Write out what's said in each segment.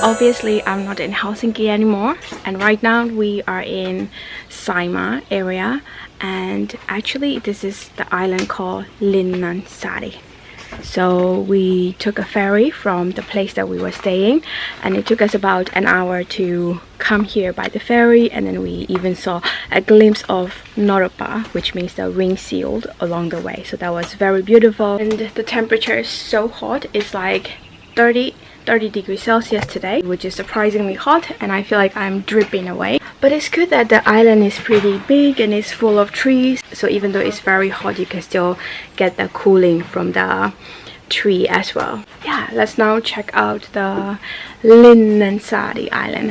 Obviously I'm not in Helsinki anymore, and right now we are in Saimaa area, and actually this is the island called Linnansari. So we took a ferry from the place that we were staying, and it took us about an hour to come here by the ferry, and then we even saw a glimpse of Torppa, which means the ring sealed, along the way. So that was very beautiful, and the temperature is so hot. It's like 30 degrees Celsius today, which is surprisingly hot, and I feel like I'm dripping away. But it's good that the island is pretty big and it's full of trees, so even though it's very hot, you can still get the cooling from the tree as well. Yeah, let's now check out the Linnansari island.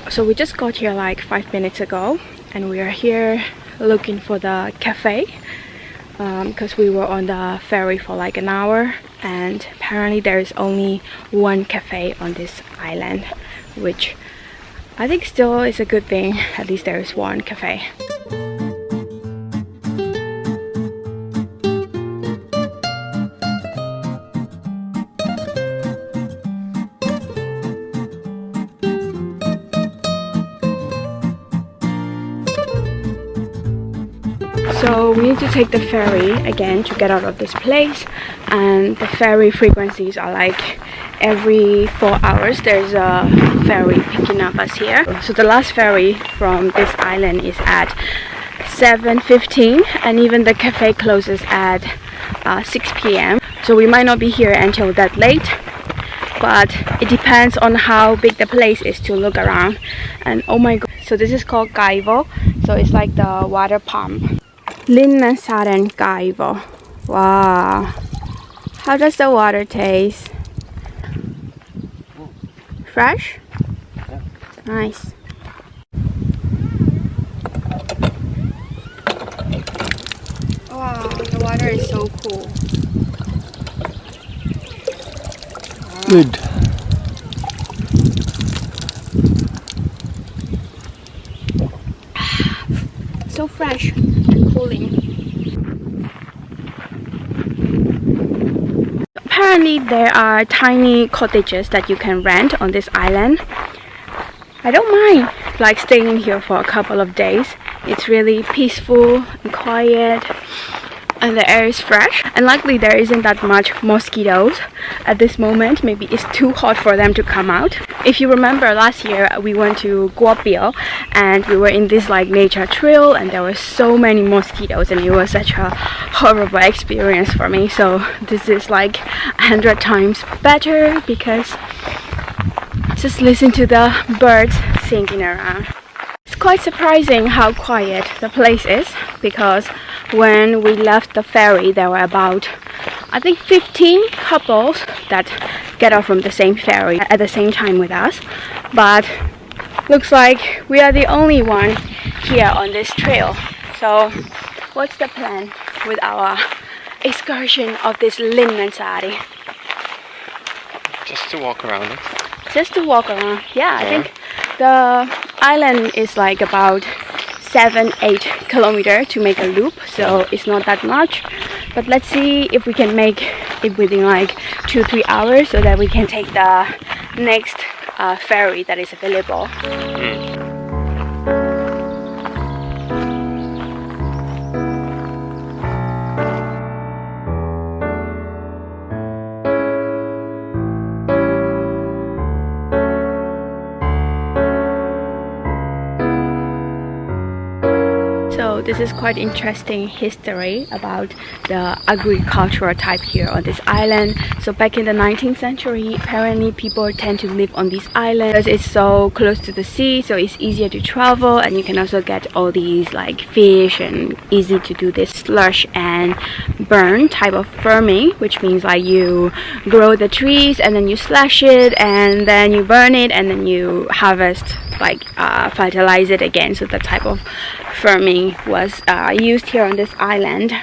So we just got here like 5 minutes ago, and we are here looking for the cafe because we were on the ferry for like an hour, and apparently there is only one cafe on this island, which I think still is a good thing. At least there is one cafe. So we need to take the ferry again to get out of this place, and the ferry frequencies are like every 4 hours there's a ferry picking up us here. So the last ferry from this island is at 7:15, and even the cafe closes at 6 p.m. So we might not be here until that late, but it depends on how big the place is to look around. And oh my god, so this is called Kaivo, so it's like the water pump. Linnansaren Kaivo. Wow. How does the water taste? Fresh? Yeah. Nice. Wow, the water is so cool. Good. So fresh and cooling. Apparently there are tiny cottages that you can rent on this island. I don't mind like staying here for a couple of days. It's really peaceful and quiet, and the air is fresh, and luckily there isn't that much mosquitoes at this moment. Maybe it's too hot for them to come out. If you remember last year we went to Kuopio and we were in this like nature trail, and there were so many mosquitoes, and it was such a horrible experience for me. So this is like 100 times better, because just listen to the birds singing around. It's quite surprising how quiet the place is, because when we left the ferry there were about, I think, 15 couples that get off from the same ferry at the same time with us, but looks like we are the only one here on this trail. So what's the plan with our excursion of this Linnansari? Just to walk around it. Just to walk around, yeah. I think the island is like about 7-8 kilometers to make a loop, so it's not that much. But let's see if we can make it within like 2-3 hours, so that we can take the next ferry that is available. So this is quite interesting history about the agricultural type here on this island. So back in the 19th century, apparently people tend to live on this island because it's so close to the sea, so it's easier to travel, and you can also get all these like fish, and easy to do this slush and burn type of farming, which means like you grow the trees and then you slash it and then you burn it and then you harvest, like fertilize it again. So that type of farming was used here on this island.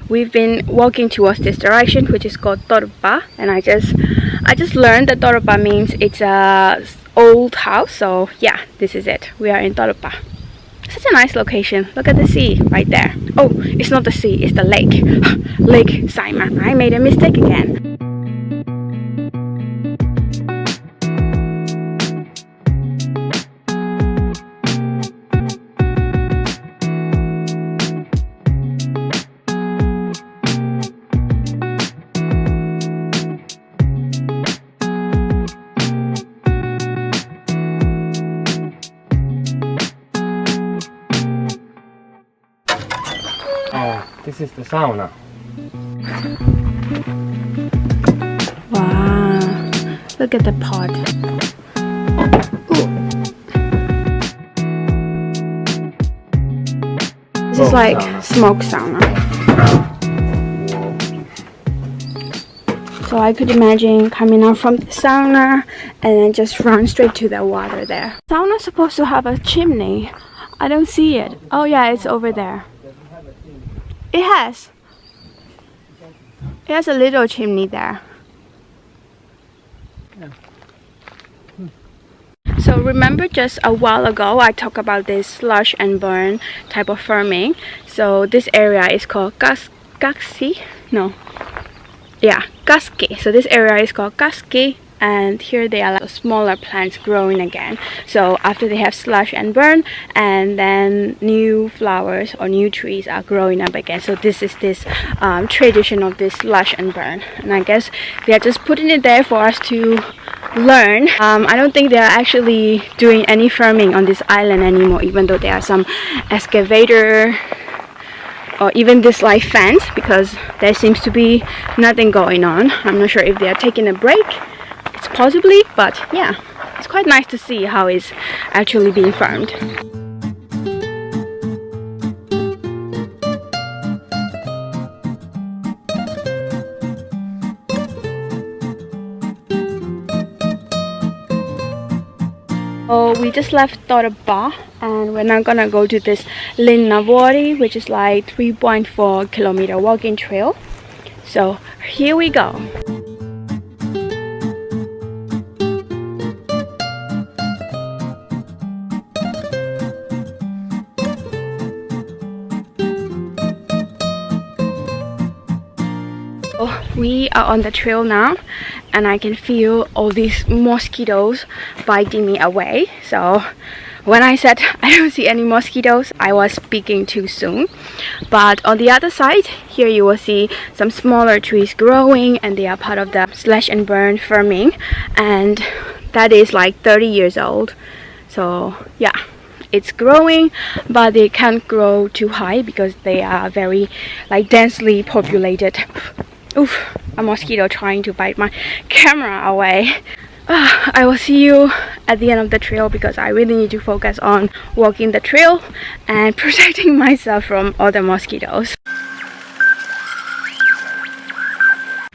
We've been walking towards this direction, which is called Torppa, and I just learned that Torppa means it's a old house. So yeah, this is it. We are in Torppa. Such a nice location. Look at the sea right there. Oh, it's not the sea, it's the lake. Lake Saimaa. I made a mistake again. Oh, this is the sauna. Wow, look at the pot. Ooh. This is like smoke sauna. So I could imagine coming out from the sauna and then just run straight to the water there. Sauna's supposed to have a chimney. I don't see it. Oh yeah, it's over there. It has. It has a little chimney there. So remember just a while ago I talked about this slush and burn type of farming. So this area is called Kaski. So this area is called Kaski, and here they are like smaller plants growing again. So after they have slush and burn, and then new flowers or new trees are growing up again. So this is this tradition of this slush and burn, and I guess they are just putting it there for us to learn. I don't think they are actually doing any farming on this island anymore, even though there are some excavator or even this like fence, because there seems to be nothing going on. I'm not sure if they are taking a break. It's possibly, but yeah, it's quite nice to see how it's actually being farmed. So we just left Torppa and we're now gonna go to this Linnanvuori, which is like 3.4 kilometer walking trail. So here we go. We are on the trail now and I can feel all these mosquitoes biting me away. So when I said I don't see any mosquitoes, I was speaking too soon. But on the other side, here you will see some smaller trees growing, and they are part of the slash and burn farming, and that is like 30 years old. So yeah, it's growing, but they can't grow too high because they are very like densely populated. Oof, a mosquito trying to bite my camera away. I will see you at the end of the trail because I really need to focus on walking the trail and protecting myself from other mosquitoes.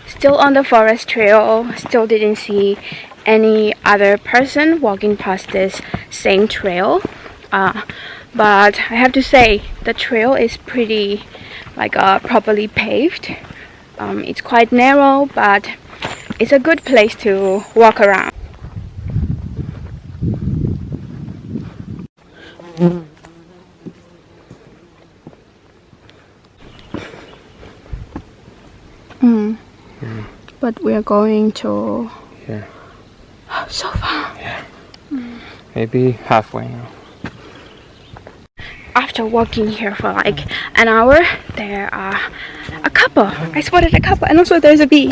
Still on the forest trail, still didn't see any other person walking past this same trail. But I have to say the trail is pretty like properly paved. It's quite narrow, but it's a good place to walk around. But we're going to... Yeah. So far. Yeah. Maybe halfway now. After walking here for like an hour, there are a couple. I spotted a couple, and also there's a bee.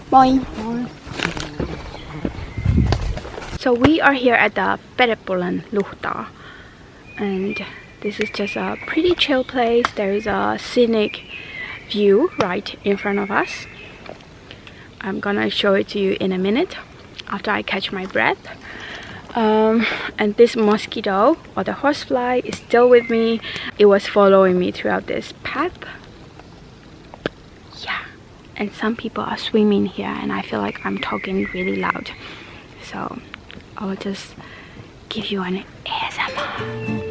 Boing. So we are here at the Pereppulan Luhta, and this is just a pretty chill place. There is a scenic view right in front of us. I'm gonna show it to you in a minute after I catch my breath. And this mosquito or the horsefly is still with me. It was following me throughout this path. Yeah, and some people are swimming here and I feel like I'm talking really loud. So I will just give you an ASMR.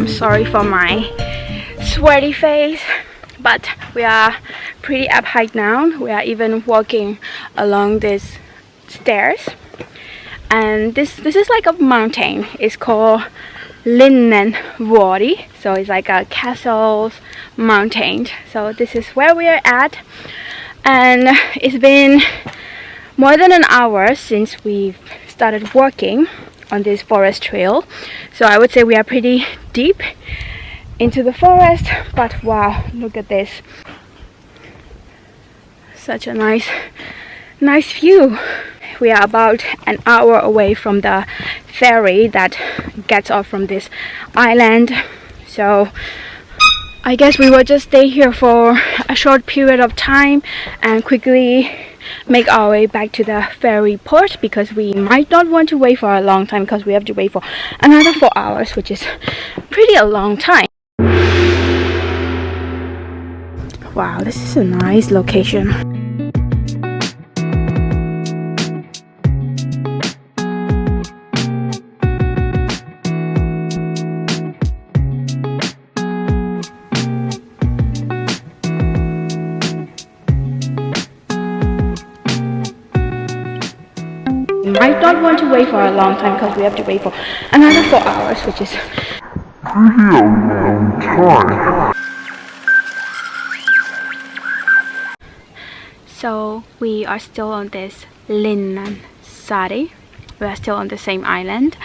I'm sorry for my sweaty face, but we are pretty up high now. We are even walking along these stairs, and this is like a mountain. It's called Linnanvuori, so it's like a castle's mountain. So this is where we are at, and it's been more than an hour since we've started walking on this forest trail. So I would say we are pretty deep into the forest, but wow, look at this. Such a nice view. We are about an hour away from the ferry that gets off from this island. So I guess we will just stay here for a short period of time and quickly make our way back to the ferry port, because we might not want to wait for a long time, because we have to wait for another 4 hours, which is pretty a long time. Wow, this is a nice location. Might not want to wait for a long time, because we have to wait for another 4 hours, which is pretty a long time. So we are still on this Linnansari. We are still on the same island,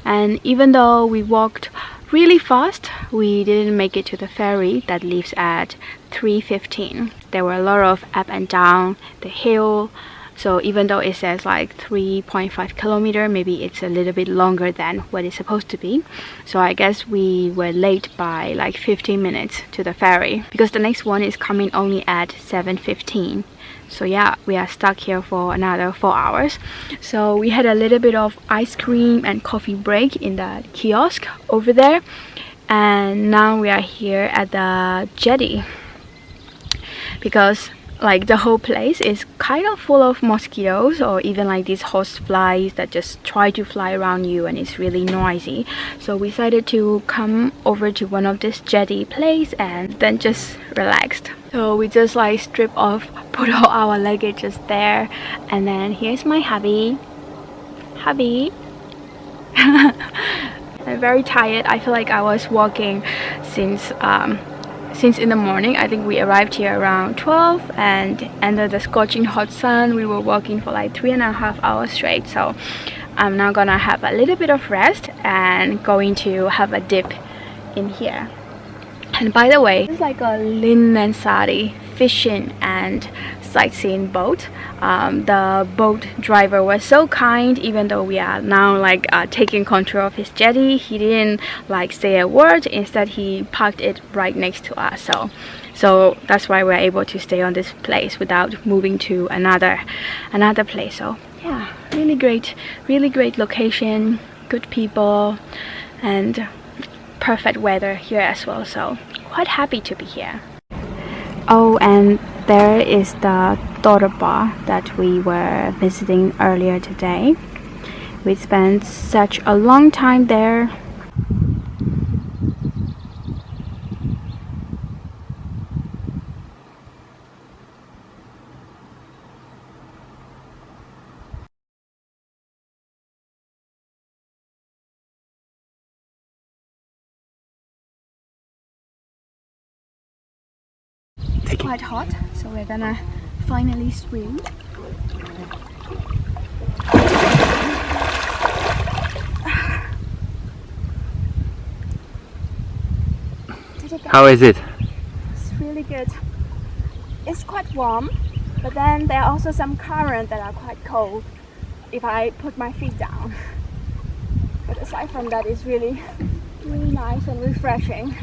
and even though we walked really fast, we didn't make it to the ferry that leaves at 3:15. There were a lot of up and down the hill. So even though it says like 3.5 kilometer, maybe it's a little bit longer than what it's supposed to be. So I guess we were late by like 15 minutes to the ferry, because the next one is coming only at 7:15. So yeah, we are stuck here for another 4 hours. So we had a little bit of ice cream and coffee break in the kiosk over there, and now we are here at the jetty, because like the whole place is kind of full of mosquitoes, or even like these host flies that just try to fly around you, and it's really noisy. So we decided to come over to one of this jetty place and then just relaxed. So we just like strip off, put all our luggage there, and then here's my hubby. I'm very tired. I feel like I was walking since in the morning. I think we arrived here around 12, and under the scorching hot sun we were walking for like 3.5 hours straight. So I'm now gonna have a little bit of rest and going to have a dip in here. And by the way, it's like a Linnansari fishing and sightseeing boat. The boat driver was so kind. Even though we are now like taking control of his jetty, he didn't like say a word. Instead he parked it right next to us, so that's why we're able to stay on this place without moving to another place. So yeah, really great location, good people, and perfect weather here as well. So quite happy to be here. Oh, and there is the Torppa that we were visiting earlier today. We spent such a long time there. It's quite hot, so we're gonna finally swim. How is it? It's really good. It's quite warm, but then there are also some currents that are quite cold if I put my feet down. But aside from that, it's really nice and refreshing.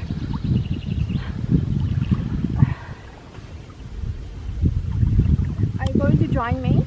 Are you going to join me?